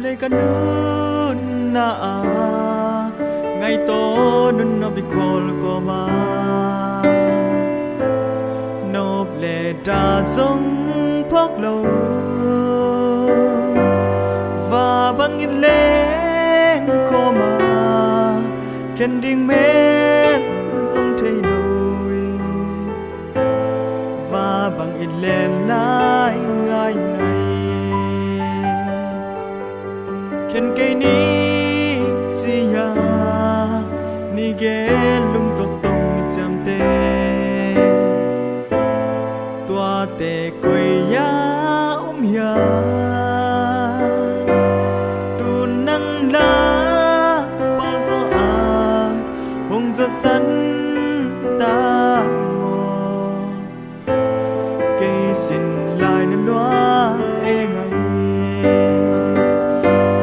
lê cả nước na ngày tổ nun nó bị khol có mà nộp lệ trả giống phóc lâu và bằng in lên có mà khen điên mến giống thay đổi và bằng in lên lại ngay ngày khen cây ní gì ya ni ghé lung tộc tông chăm tê tua tê quỳ ya ya tu nang la bao gió ang hùng gió sắn ta mò cây xin lại năm đó e ngày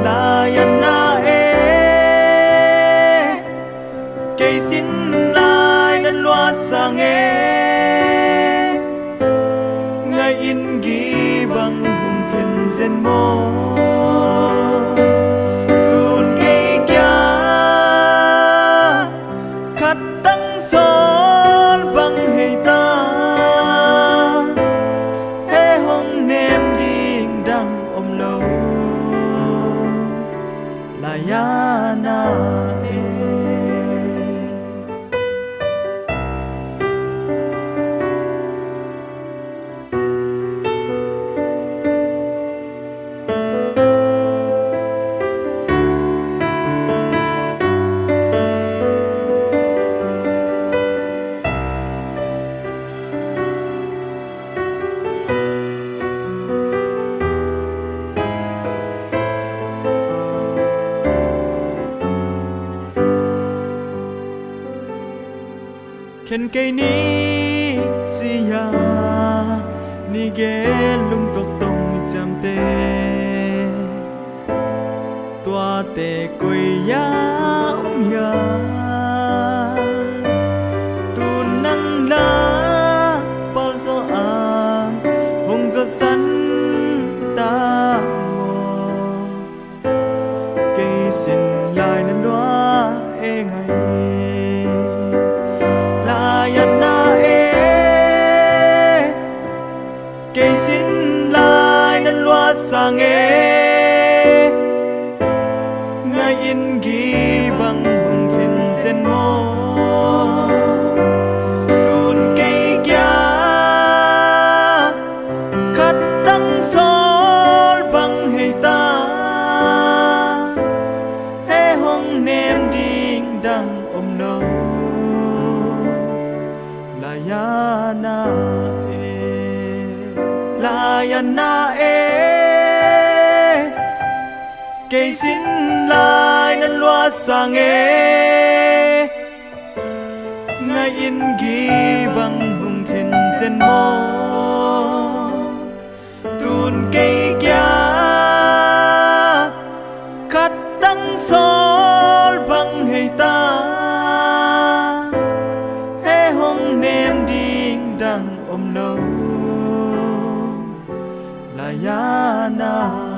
la yan na e cây xin lại đến loa sang e ngày in ghi bằng hùng khen dân mô tuôn cây kia khát tăng gió bằng hay ta hê hông nêm đi đang ôm lâu là ya na e khen cây ní gì ya ni ghé lung tộc tông chăm tê tua tê quỳ ya ya tu nang la bao gió ang hùng gió sắn ta mò cây xin lại năm đó e ngày yan na e cây xin lại nên loa sang e ngày in ghi bằng hùng khen sen mô tuôn cây kia khát tăng gió bằng hay ta hê hông nêm đi đang ôm nâu ya na la ya na cây xin lại nên loa sang e ngày in ghi bằng hùng khen sen mô tuôn cây kia khát tăng gió bằng hay ta nêm đi đang ôm lâu là ya na